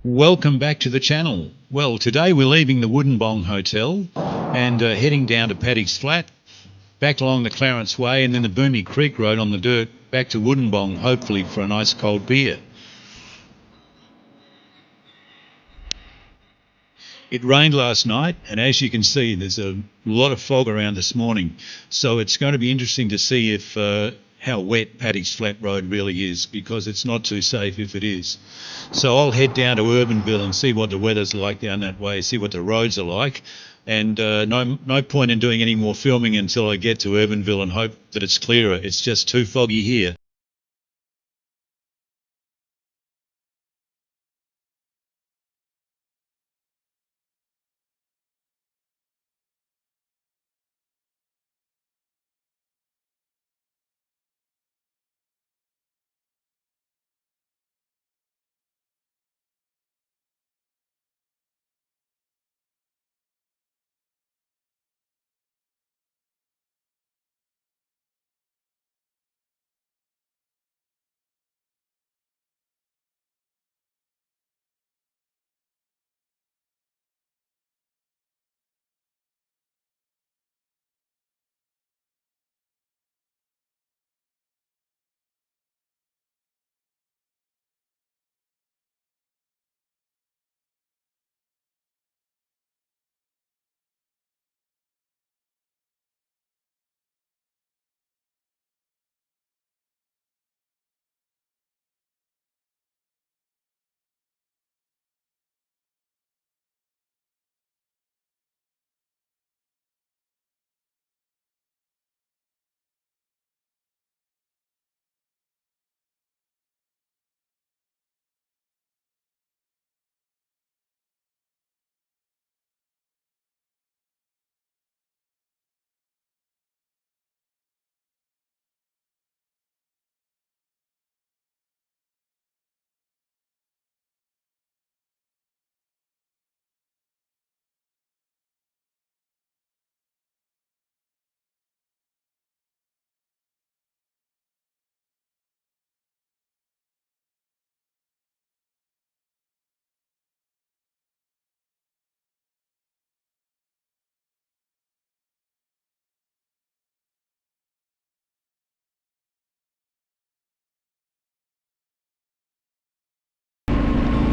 Welcome back to the channel. Well, today we're leaving the Woodenbong Hotel and heading down to Paddy's flat, back along the Clarence Way and then the Boomi Creek Road on the dirt, back to Woodenbong, hopefully for a nice cold beer. It rained last night, and as you can see, there's a lot of fog around this morning. So it's going to be interesting to see if how wet Paddy's Flat Road really is, because it's not too safe if it is. So I'll head down to Urbanville and see what the weather's like down that way, see what the roads are like. And no point in doing any more filming until I get to Urbanville and hope that it's clearer. It's just too foggy here.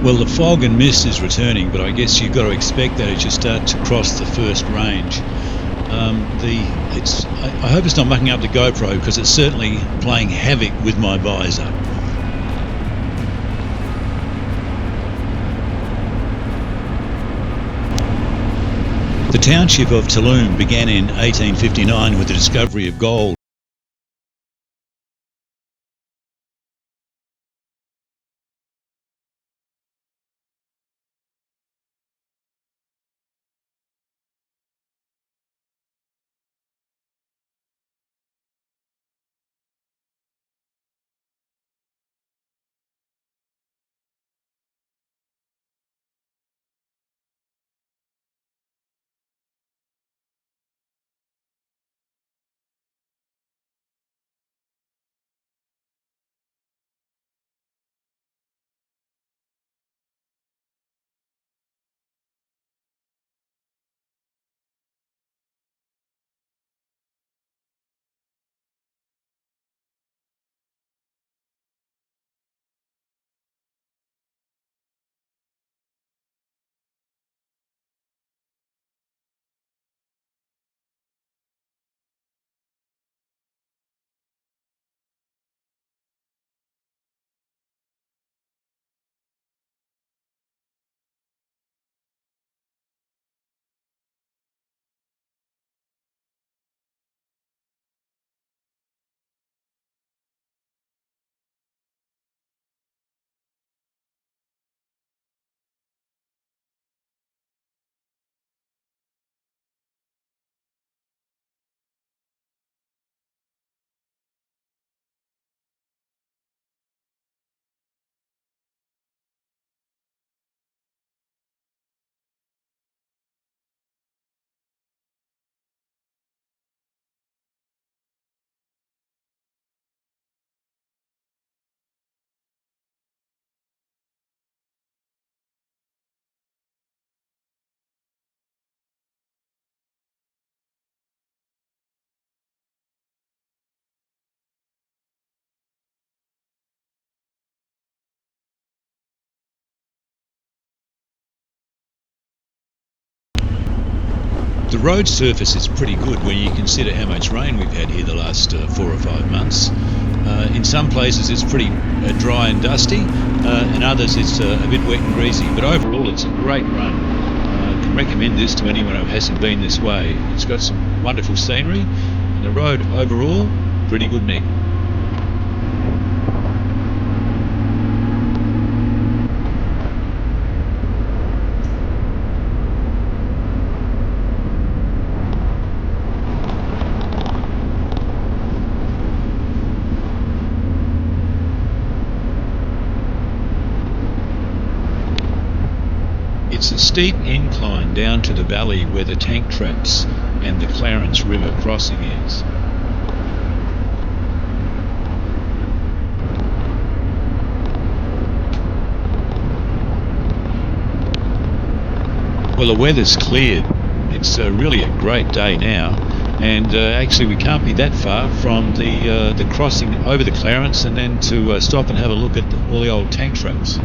Well, the fog and mist is returning, but I guess you've got to expect that as you start to cross the first range. I hope it's not mucking up the GoPro, because it's certainly playing havoc with my visor. The township of Tulum began in 1859 with the discovery of gold. road surface is pretty good when you consider how much rain we've had here the last 4 or 5 months. In some places it's pretty dry and dusty, and others it's a bit wet and greasy, but overall it's a great run. I can recommend this to anyone who hasn't been this way. It's got some wonderful scenery, and the road overall, pretty good nick. It's a steep incline down to the valley where the tank traps and the Clarence River crossing is. Well, the weather's cleared. It's really a great day now, and actually we can't be that far from the crossing over the Clarence, and then to stop and have a look at all the old tank traps.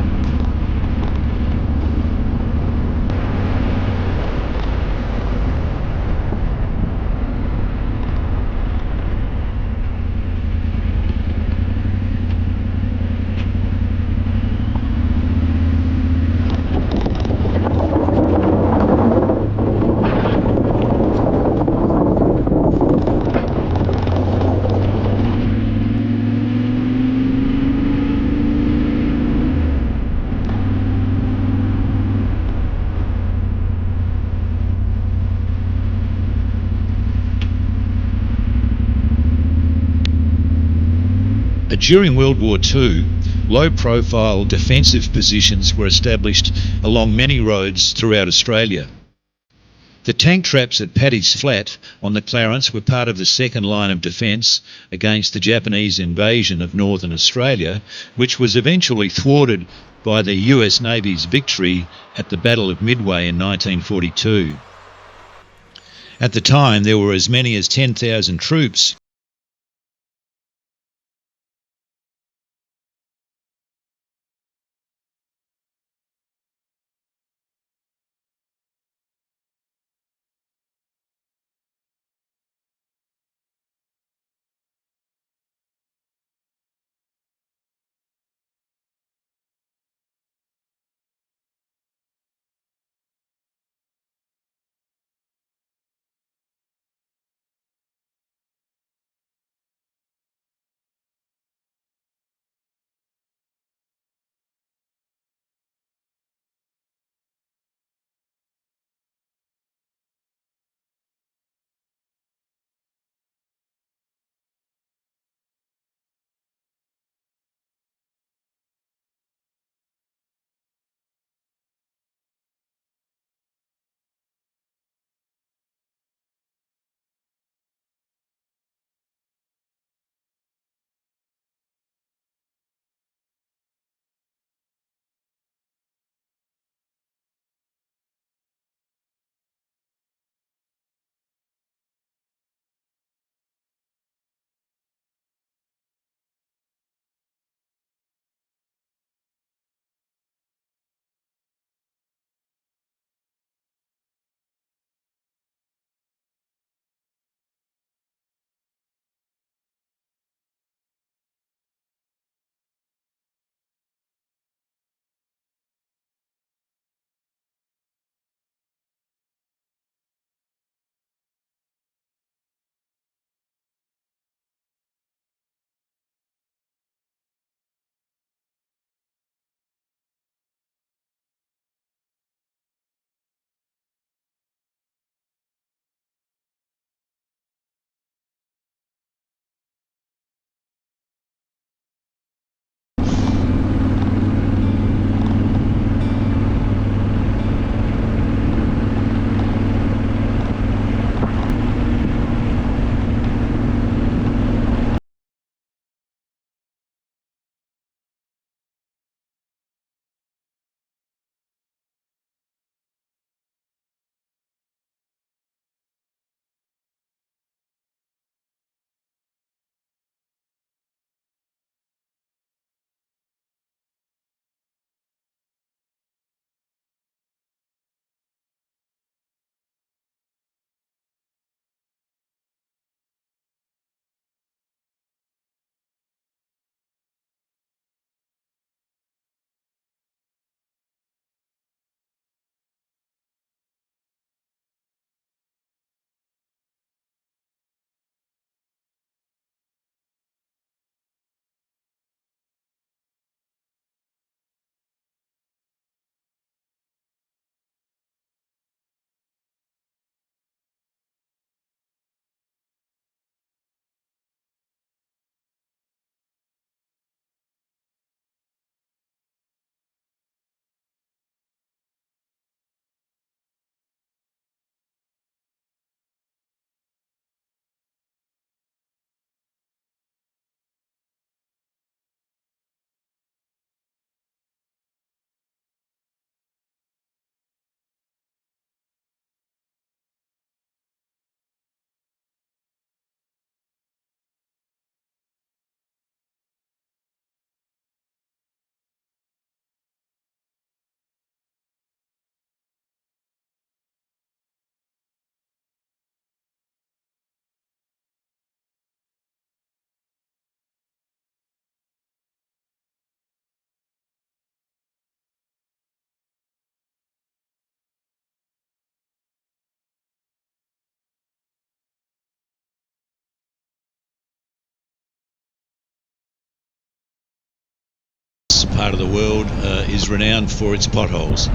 During World War II, low-profile defensive positions were established along many roads throughout Australia. The tank traps at Paddy's Flat on the Clarence were part of the second line of defence against the Japanese invasion of northern Australia, which was eventually thwarted by the US Navy's victory at the Battle of Midway in 1942. At the time, there were as many as 10,000 troops part of the world is renowned for its potholes.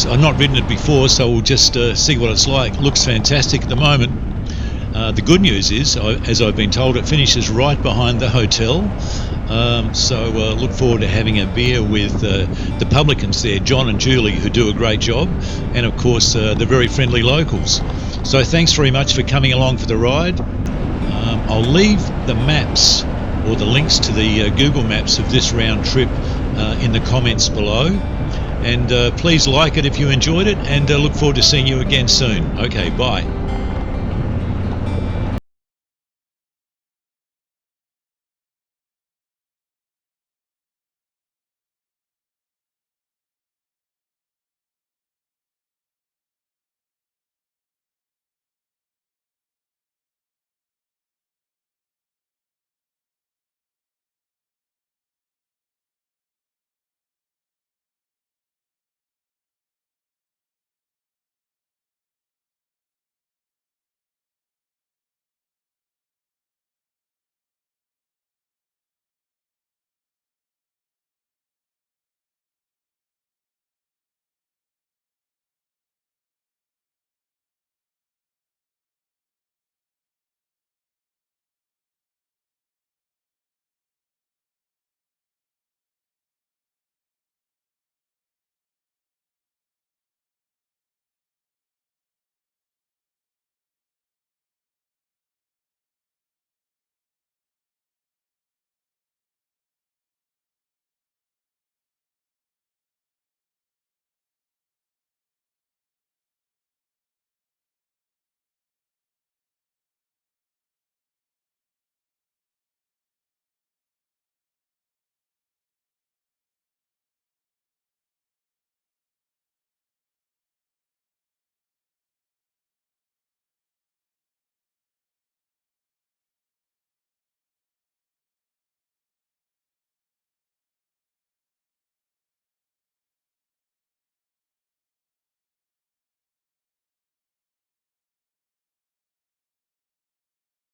I've not ridden it before, so we'll just see what it's like. Looks fantastic at the moment. The good news is, as I've been told, it finishes right behind the hotel. So look forward to having a beer with the publicans there, John and Julie, who do a great job, and of course the very friendly locals. So thanks very much for coming along for the ride. I'll leave the maps or the links to the Google Maps of this round trip in the comments below. And please like it if you enjoyed it, and look forward to seeing you again soon. Okay, bye.